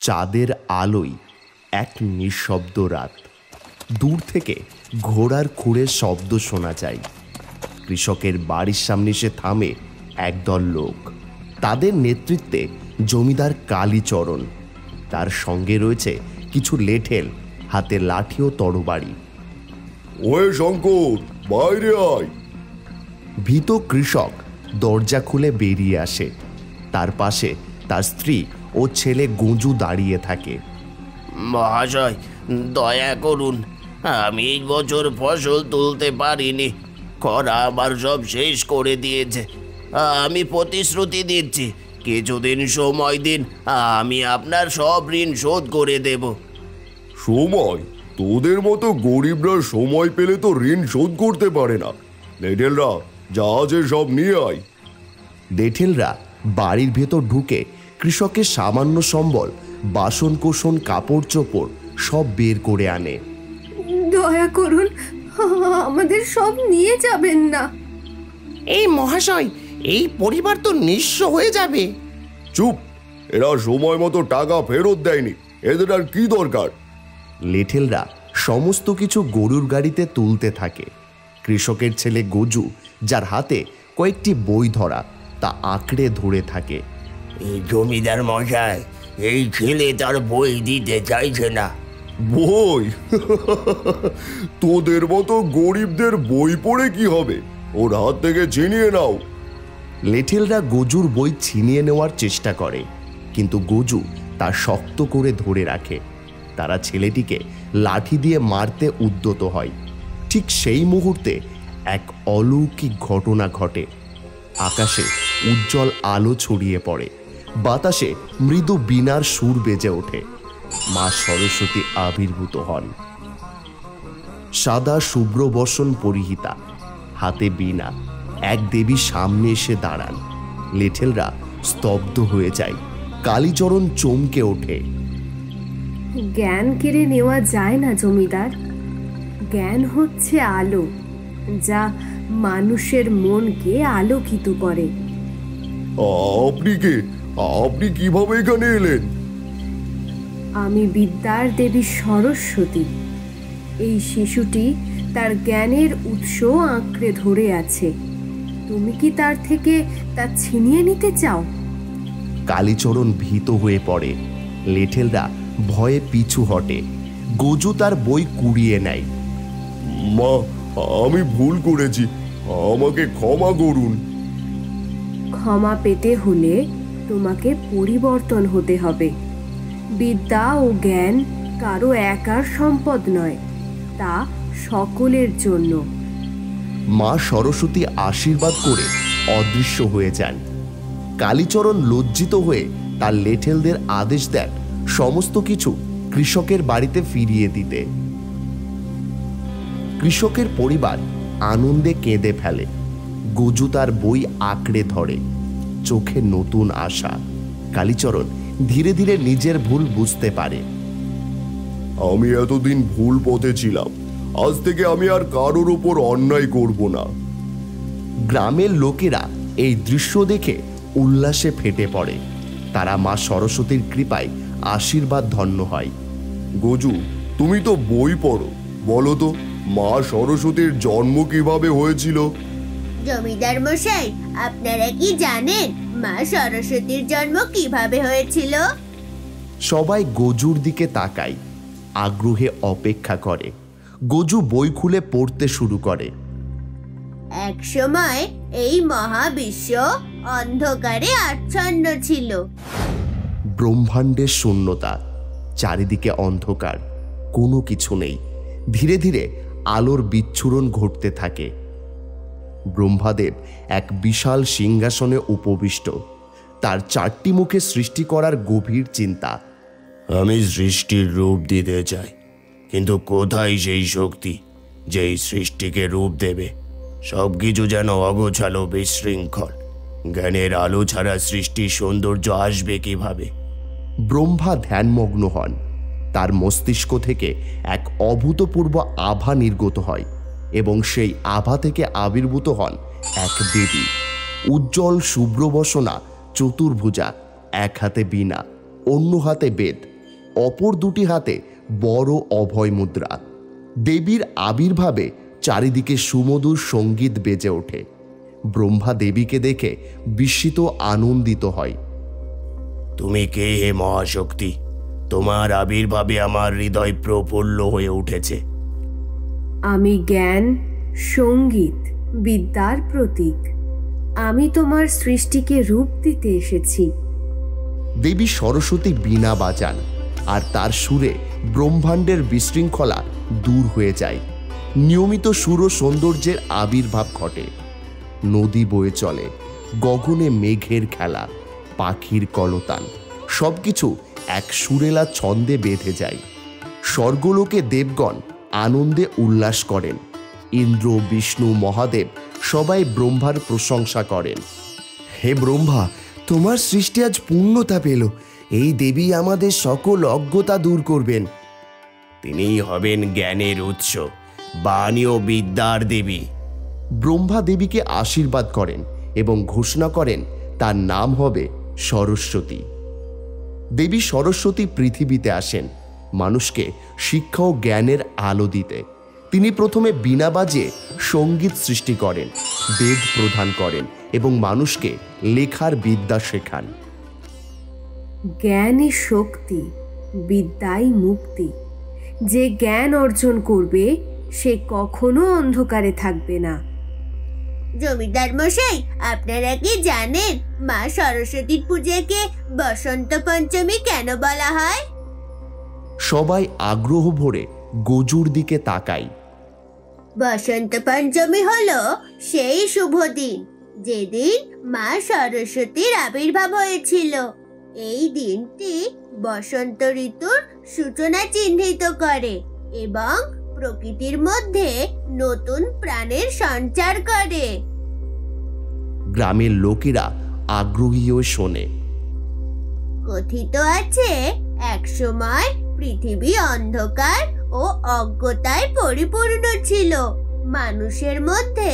চাঁদের আলোয় এক নিঃশব্দ রাত। দূর থেকে ঘোড়ার খুঁড়ের শব্দ শোনা যায়। কৃষকের বাড়ির সামনে এসে থামে একদল লোক। তাদের নেতৃত্বে জমিদার কালীচরণ। তার সঙ্গে রয়েছে কিছু লেঠেল, হাতে লাঠি ও তরবারি। ওই শঙ্কর, বাইরে আয়। ভীত কৃষক দরজা খুলে বেরিয়ে আসে। তার পাশে তার স্ত্রী ও ছেলে গঞ্জু দাঁড়িয়ে থাকে। মহাশয়, দয়া করুন, আমি এই বছর ফসল তুলতে পারিনি। খরা আমার সব শেষ করে দিয়েছে। আমি প্রতিশ্রুতি দিচ্ছি, কিছুদিন সময় দিন, আমি আপনার সব ঋণ শোধ করে দেব। সময়? তোদের মতো গরিবরা সময় পেলে তো ঋণ শোধ করতে পারে না। লেঠেলরা, যা আছে সব নিয়ে আয়। লেঠেলরা বাড়ির ভেতর ঢুকে কৃষকের সামান্য সম্বল, বাসন কোসন, কাপড় চোপড় সব বের করে আনে। দয়া করুন, আমাদের সব নিয়ে যাবেন না। এই মহাশয়, এই পরিবার তো নিঃস্ব হয়ে যাবে। চুপ! এরা সময় মতো টাকা ফেরত দেয়নি, এদের আর কি দরকার? লেঠেলরা সমস্ত কিছু গরুর গাড়িতে তুলতে থাকে। কৃষকের ছেলে গজু, যার হাতে কয়েকটি বই ধরা, তা আঁকড়ে ধরে থাকে। এই জমিদার মশাই, এই ছেলে তার বই দিতে চাইছে না। বই? তোদের মতো গরিবদের বই পড়ে কি হবে? ওর হাত থেকে ছিনিয়ে নাও। লেঠেলরা গজুর বই ছিনিয়ে নেওয়ার চেষ্টা করে, কিন্তু গজু তা শক্ত করে ধরে রাখে। তারা ছেলেটিকে লাঠি দিয়ে মারতে উদ্যত হয়। ঠিক সেই মুহূর্তে এক অলৌকিক ঘটনা ঘটে। আকাশে উজ্জ্বল আলো ছড়িয়ে পড়ে, বাতাসে মৃদু বীণার সুর বেজে ওঠে। মা সরস্বতী আবির্ভূত হন। সাদা শুভ্র বসন পরিহিতা, হাতে বীণা, এক দেবী সামনে এসে দাঁড়ান। লেঠেলরা স্তব্ধ হয়ে যায়। কালীচরণ চমকে ওঠে। জ্ঞান কেড়ে নেওয়া যায় না জমিদার। জ্ঞান হচ্ছে আলো, যা মানুষের মনকে আলোকিত করে। আপনি কে? আপনি কিভাবে এখানে এলেন? আমি বিদ্যার দেবী সরস্বতী। এই শিশুটি তার জ্ঞানের উৎস আঁকড়ে ধরে আছে। তুমি কি তার থেকে তা ছিনিয়ে নিতে চাও? কালীচরণ ভীত হয়ে পড়ে। লেঠেলরা ভয়ে পিছু হটে। গজু তার বই কুড়িয়ে নেয়। মা, আমি ভুল করেছি, আমাকে ক্ষমা করুন। ক্ষমা পেতে হলে তোমাকে পরিবর্তন হতে হবে। বিদ্যা ও জ্ঞান কারো একার সম্পদ নয়, তা সকলের জন্য। মা সরস্বতী আশীর্বাদ করে অদৃশ্য হয়ে যান। কালীচরণ লজ্জিত হয়ে তার লেঠেলদের আদেশ দেন সমস্ত কিছু কৃষকের বাড়িতে ফিরিয়ে দিতে। কৃষকের পরিবার আনন্দে কেঁদে ফেলে। গজু তার বই আঁকড়ে ধরে, চোখে নতুন আশা। কালীচরণ ধীরে ধীরে নিজের ভুল বুঝতে পারে। আমি এতদিন ভুল পথে ছিলাম, আজ থেকে আমি আর কারোর উপর অন্যায় করব না। গ্রামের লোকেরা এই দৃশ্য দেখে উল্লাসে ফেটে পড়ে। তারা মা সরস্বতীর কৃপায় আশীর্বাদ ধন্য হয়। গজু, তুমি তো বই পড়ো, বলো তো মা সরস্বতীর জন্ম কিভাবে হয়েছিল? জমিদার মশাই, আপনারা কি জানেন মা সরস্বতীর জন্ম কিভাবে হয়েছিল? সবাই গজুর দিকে তাকায়, আগ্রহে অপেক্ষা করে। গজু বই খুলে পড়তে শুরু করে। এক সময় এই মহাবিশ্ব অন্ধকারে আচ্ছন্ন ছিল। ব্রহ্মাণ্ডের শূন্যতা, চারিদিকে অন্ধকার, কোনো কিছু নেই। ধীরে ধীরে আলোর বিচ্ছুরণ ঘটতে থাকে। ব্রহ্মাদেব এক বিশাল সিংহাসনে উপবিষ্ট। তার চারটি মুখে সৃষ্টি করার গভীর চিন্তা। আমি সৃষ্টির রূপ দিতে চাই, কিন্তু কোথায় সেই শক্তি যেই সৃষ্টিকে রূপ দেবে? সবকিছু যেন অগোছালো, বিশৃঙ্খল। জ্ঞানের আলো ছাড়া সৃষ্টির সৌন্দর্য আসবে কিভাবে? ব্রহ্মা ধ্যানমগ্ন হন। তার মস্তিষ্ক থেকে এক অভূতপূর্ব আভা নির্গত হয় এবং সেই আভা থেকে আবির্ভূত হন এক দেবী। উজ্জ্বল শুভ্রবসনা, চতুর্ভুজা, এক হাতে বীণা, অন্য হাতে বেদ, অপর দুটি হাতে বড় অভয় মুদ্রা। দেবীর আবির্ভাবে চারিদিকে সুমধুর সঙ্গীত বেজে ওঠে। ব্রহ্মা দেবীকে দেখে বিস্মিত আনন্দিত হয়। তুমি কে হে মহাশক্তি? তোমার আবির্ভাবে আমার হৃদয় প্রফুল্ল হয়ে উঠেছে। আমি জ্ঞান, সঙ্গীত, বিদ্যার প্রতীক। আমি তোমার সৃষ্টিকে রূপ দিতে এসেছি। দেবী সরস্বতী বীণা বাজান, আর তার সুরে ব্রহ্মাণ্ডের বিশৃঙ্খলা দূর হয়ে যায়। নিয়মিত সুর ও সৌন্দর্যের আবির্ভাব ঘটে। নদী বয়ে চলে, গগনে মেঘের খেলা, পাখির কলতান, সবকিছু এক সুরেলা ছন্দে বেঁধে যায়। স্বর্গলোকে দেবগণ আনন্দে উল্লাস করেন। ইন্দ্র, বিষ্ণু, মহাদেব সবাই ব্রহ্মার প্রশংসা করেন। হে ব্রহ্মা, তোমার সৃষ্টি আজ পূর্ণতা পেল। এই দেবী আমাদের সকল অজ্ঞতা দূর করবেন। তিনিই হবেন জ্ঞানের উৎস, বাণী ও বিদ্যার দেবী। ব্রহ্মা দেবীকে আশীর্বাদ করেন এবং ঘোষণা করেন তার নাম হবে সরস্বতী। দেবী সরস্বতী পৃথিবীতে আসেন মানুষকে শিক্ষা ও জ্ঞানের আলো দিতে। তিনি প্রথমে বীণা বাজিয়ে সঙ্গীত সৃষ্টি করেন, বেদ প্রদান করেন এবং মানুষকে লেখার বিদ্যা শেখান। জ্ঞানই শক্তি, বিদ্যাই মুক্তি। যে জ্ঞান অর্জন করবে সে কখনো অন্ধকারে থাকবে না। জমিদার মশাই, আপনারা কি জানেন মা সরস্বতীর পূজাকে বসন্ত পঞ্চমী কেন বলা হয়? সবাই আগ্রহ ভরে গজুর দিকে তাকায়। বসন্ত পঞ্চমী হলো সেই শুভ দিন যেদিন মা সরস্বতীর আবির্ভাব হয়েছিল। এই দিনটি বসন্ত ঋতুর সূচনা চিহ্নিত করে এবং প্রকৃতির মধ্যে নতুন প্রাণের সঞ্চার করে। গ্রামের লোকেরা আগ্রহী হয়ে শোনে। কথিত আছে, একসময় পৃথিবী অন্ধকার ও অজ্ঞতায় পরিপূর্ণ ছিল। মানুষের মধ্যে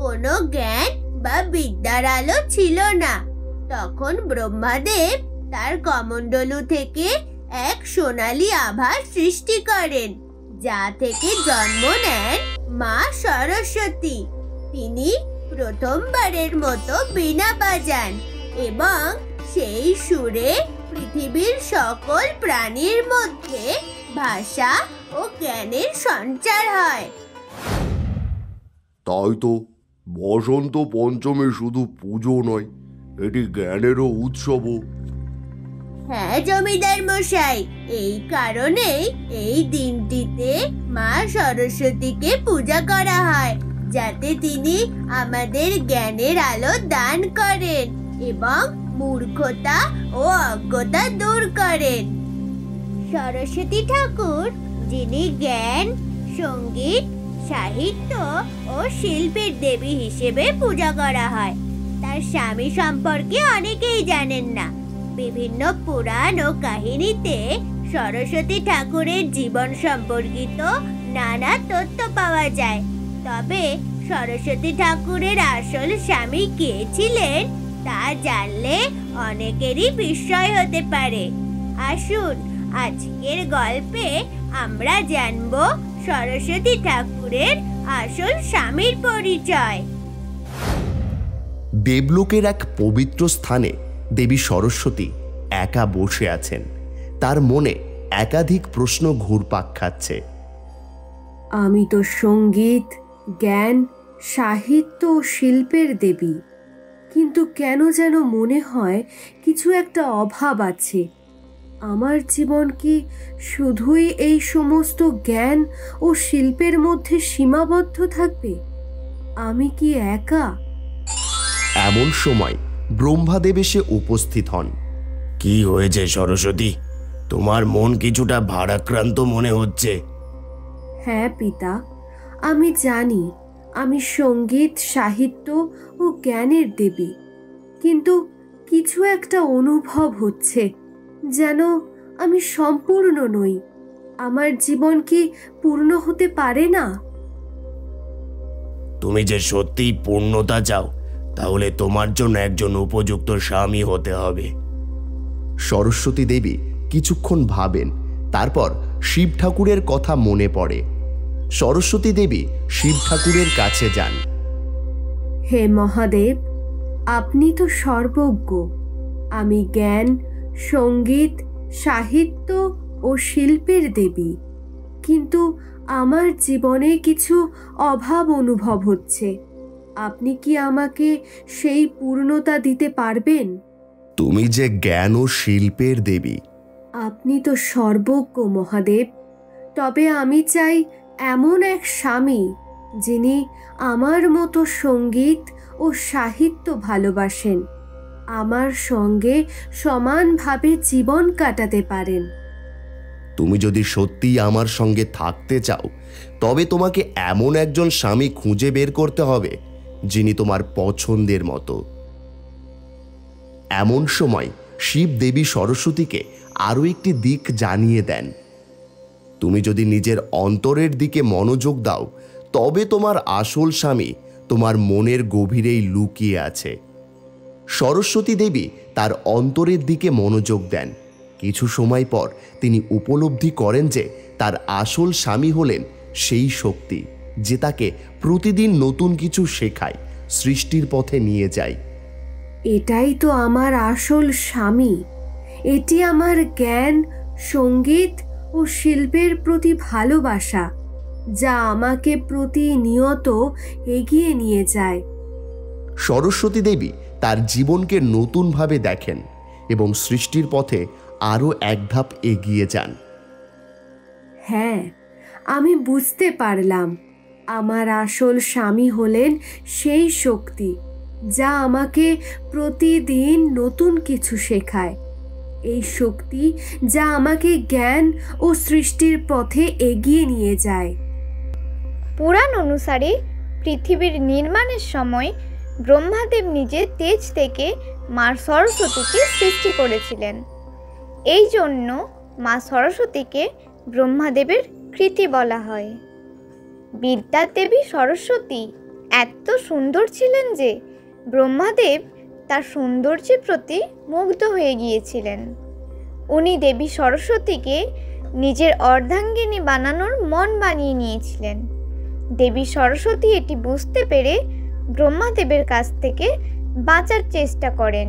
কোনো জ্ঞান বা বিদ্যার আলো ছিল না। তখন ব্রহ্মাদেব তার কমণ্ডলু থেকে এক সোনালী আভা সৃষ্টি করেন, যা থেকে জন্ম নেন মা সরস্বতী। তিনি প্রথমবারের মতো বীণা বাজান এবং সেই সুরে পৃথিবীর সকল প্রাণীর মধ্যে ভাষা ও জ্ঞানের সঞ্চার হয়। তাই তো বসন্ত পঞ্চমী শুধু পুজো নয়, এটি জ্ঞানেরও উৎসবও। হ্যাঁ জমিদার মশাই, এই কারণেই এই দিনটিতে মা সরস্বতীকে পূজা করা হয়, যাতে তিনি আমাদের জ্ঞানের আলো দান করেন এবং মূর্খতা ও অজ্ঞতা দূর করেন। সরস্বতী ঠাকুর, যিনি জ্ঞান, সঙ্গীত, সাহিত্য ও শিল্পের দেবী হিসেবে পূজা করা হয়, তার স্বামী সম্পর্কে অনেকেই জানেন না। বিভিন্ন পুরাণ ও কাহিনীতে সরস্বতী ঠাকুরের জীবন সম্পর্কিত নানা তথ্য পাওয়া যায়। তবে সরস্বতী ঠাকুরের আসল স্বামী কে ছিলেন তা জানলে অনেকেরই বিস্ময় হতে পারে। আসুন আজকের গল্পে আমরা জানব সরস্বতী ঠাকুরের আসল স্বামীর পরিচয়। দেবলোকের এক পবিত্র স্থানে দেবী সরস্বতী একা বসে আছেন। তার মনে একাধিক প্রশ্ন ঘুরপাক খাচ্ছে। আমি তো সঙ্গীত, জ্ঞান, সাহিত্য ও শিল্পের দেবী, কিন্তু কেন যেন মনে হয় কিছু একটা অভাব আছে। আমার জীবন কি শুধুই এই সমস্ত জ্ঞান ও শিল্পের মধ্যে সীমাবদ্ধ থাকবে? আমি কি একা? এমন সময় ব্রহ্মাদেব এসে উপস্থিত হন। কি হয়েছে সরস্বতী? তোমার মন কিছুটা ভারাক্রান্ত মনে হচ্ছে। হ্যাঁ পিতা, আমি জানি আমি সঙ্গীত, সাহিত্য ও জ্ঞানের দেবী, কিন্তু কিছু একটা অনুভব হচ্ছে যেন আমি সম্পূর্ণ নই। আমার জীবন কি পূর্ণ হতে পারে না? তুমি যে সত্যিই পূর্ণতা চাও, তাহলে তোমার জন্য একজন উপযুক্ত স্বামী হতে হবে। সরস্বতী দেবী কিছুক্ষণ ভাবেন তারপর শিব ঠাকুরের কথা মনে পড়ে। সরস্বতী দেবী শিব ঠাকুরের কাছে যান। হে মহাদেব, আপনি তো সর্বজ্ঞ। আমি জ্ঞান, সঙ্গীত, সাহিত্য ও শিল্পের দেবী, কিন্তু আমার জীবনে কিছু অভাব অনুভব হচ্ছে। আপনি কি আমাকে সেই পূর্ণতা দিতে পারবেন? তুমি যে জ্ঞান ও শিল্পের দেবী। আপনি তো সর্বজ্ঞ মহাদেব। তবে আমি চাই এমন এক স্বামী যিনি আমার মতো সঙ্গীত ও সাহিত্য ভালোবাসেন, আমার সঙ্গে সমানভাবে জীবন কাটাতে পারেন। তুমি যদি সত্যিই আমার সঙ্গে থাকতে চাও, তবে তোমাকে এমন একজন স্বামী খুঁজে বের করতে হবে যিনি তোমার পছন্দের মতো। এমন সময় শিব দেবী সরস্বতীকে আরও একটি দিক জানিয়ে দেন। তুমি যদি নিজের অন্তরের দিকে মনোযোগ দাও, তবে তোমার আসল স্বামী তোমার মনের গভীরেই লুকিয়ে আছে। সরস্বতী দেবী তার অন্তরের দিকে মনোযোগ দেন। কিছু সময় পর তিনি উপলব্ধি করেন যে তার আসল স্বামী হলেন সেই শক্তি যে তাকে প্রতিদিন নতুন কিছু শেখায়, সৃষ্টির পথে নিয়ে যায়। এটাই তো আমার আসল স্বামী। এটি আমার জ্ঞান, সঙ্গীত ও শিল্পের প্রতি ভালোবাসা, যা আমাকে প্রতিনিয়ত এগিয়ে নিয়ে যায়। সরস্বতী দেবী তার জীবনকে নতুনভাবে দেখেন এবং সৃষ্টির পথে আরও এক ধাপ এগিয়ে যান। হ্যাঁ, আমি বুঝতে পারলাম আমার আসল স্বামী হলেন সেই শক্তি যা আমাকে প্রতিদিন নতুন কিছু শেখায়, এই শক্তি যা আমাকে জ্ঞান ও সৃষ্টির পথে এগিয়ে নিয়ে যায়। পুরাণ অনুসারে পৃথিবীর নির্মাণের সময় ব্রহ্মাদেব নিজের তেজ থেকে মা সরস্বতীকে সৃষ্টি করেছিলেন। এই জন্য মা সরস্বতীকে ব্রহ্মাদেবের কৃতি বলা হয়। বিদ্যার দেবী সরস্বতী এত সুন্দর ছিলেন যে ব্রহ্মাদেব তার সৌন্দর্যের প্রতি মুগ্ধ হয়ে গিয়েছিলেন। উনি দেবী সরস্বতীকে নিজের অর্ধাঙ্গিনী বানানোর মন বানিয়ে নিয়েছিলেন। দেবী সরস্বতী এটি বুঝতে পেরে ব্রহ্মাদেবের কাছ থেকে বাঁচার চেষ্টা করেন,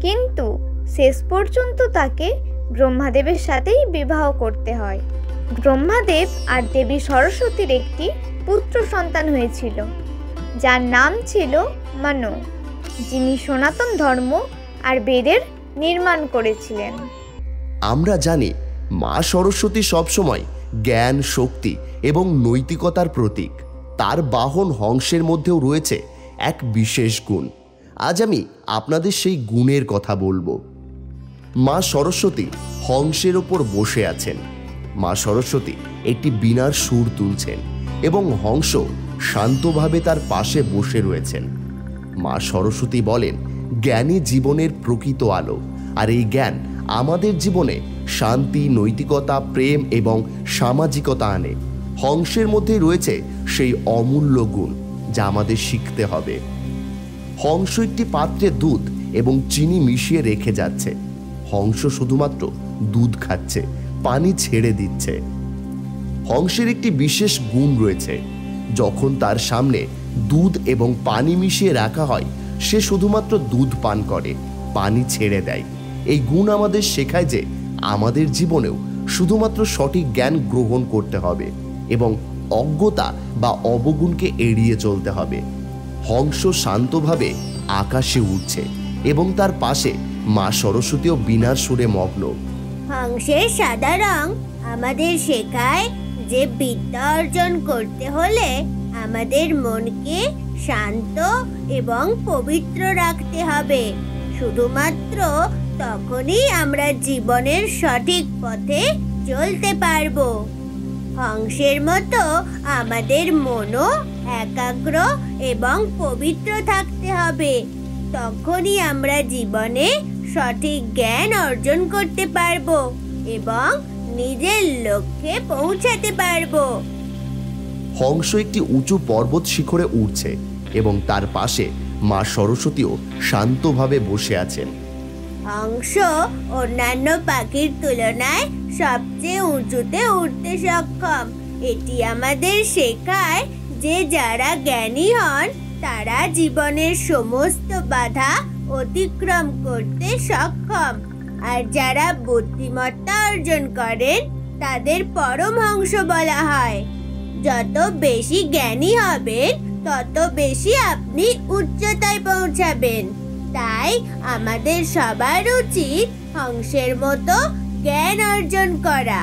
কিন্তু শেষ পর্যন্ত তাকে ব্রহ্মাদেবের সাথেই বিবাহ করতে হয়। ব্রহ্মাদেব আর দেবী সরস্বতীর একটি পুত্র সন্তান হয়েছিল, যার নাম ছিল মনু, যিনি সনাতন ধর্ম আর বেদের নির্মাণ করেছিলেন। আমরা জানি মা সরস্বতী সবসময় জ্ঞান, শক্তি এবং নৈতিকতার প্রতীক। তার বাহন হংসের মধ্যেও রয়েছে এক বিশেষ গুণ। আজ আমি আপনাদের সেই গুণের কথা বলবো। মা সরস্বতী হংসের ওপর বসে আছেন। মা সরস্বতী একটি বীণার সুর তুলছেন এবং হংস শান্তভাবে তার পাশে বসে রয়েছেন। মা সরস্বতী বলেন, জ্ঞানই জীবনের প্রকৃত আলো, আর এই জ্ঞান আমাদের জীবনে শান্তি, নৈতিকতা, প্রেম এবং সামাজিকতা আনে। হংসের মধ্যে রয়েছে সেই অমূল্য গুণ যা আমাদের শিখতে হবে। হংস একটি পাত্রে দুধ এবং চিনি মিশিয়ে রেখে যাচ্ছে। হংস শুধুমাত্র দুধ খাচ্ছে, পানি ছেড়ে দিচ্ছে। হংসের একটি বিশেষ গুণ রয়েছে। যখন তার সামনে দুধ এবং পানি মিশিয়ে রাখা হয়, সে শুধুমাত্র দুধ পান করে, পানি ছেড়ে দেয়। এই গুণ আমাদের শেখায় যে আমাদের জীবনেও শুধুমাত্র সঠিক জ্ঞান গ্রহণ করতে হবে এবং অজ্ঞতা বা অবগুণকে এড়িয়ে চলতে হবে। হংস শান্তভাবে আকাশে উঠছে এবং তার পাশে মা সরস্বতীও বীণার সুরে মগ্ন। হংসের সাদা রং আমাদের শেখায় যে বিদ্যা অর্জন করতে হলে আমাদের মনকে শান্ত এবং পবিত্র রাখতে হবে। শুধুমাত্র তখনই আমরা জীবনের সঠিক পথে চলতে পারবো। হংসের মতো আমাদের মনও একাগ্র এবং পবিত্র থাকতে হবে। তখনই আমরা জীবনে সঠিক জ্ঞান অর্জন করতে পারবো এবং নিজের লক্ষ্যে পৌঁছাতে পারবো। হংস একটি উঁচু পর্বত শিখরে উঠছে এবং তার পাশে মা সরস্বতীও শান্তভাবে বসে আছেন। হংস অন্যান্য পাখির তুলনায় সবচেয়ে উঁচুতে উঠতে সক্ষম। এটি আমাদের শেখায় যে যারা জ্ঞানী হন তারা জীবনের সমস্ত বাধা অতিক্রম করতে সক্ষম, আর যারা বুদ্ধিমত্তা অর্জন করেন তাদের পরমহংস বলা হয়। যত বেশি জ্ঞানী হবেন তত বেশি আপনি উচ্চতায় পৌঁছাবেন। তাই আমাদের সবার উচিত হংসের মতো জ্ঞান অর্জন করা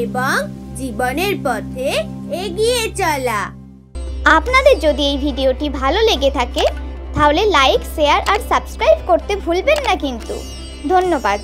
এবং জীবনের পথে এগিয়ে চলা। আপনাদের যদি এই ভিডিওটি ভালো লেগে থাকে তাহলে লাইক, শেয়ার আর সাবস্ক্রাইব করতে ভুলবেন না কিন্তু। ধন্যবাদ।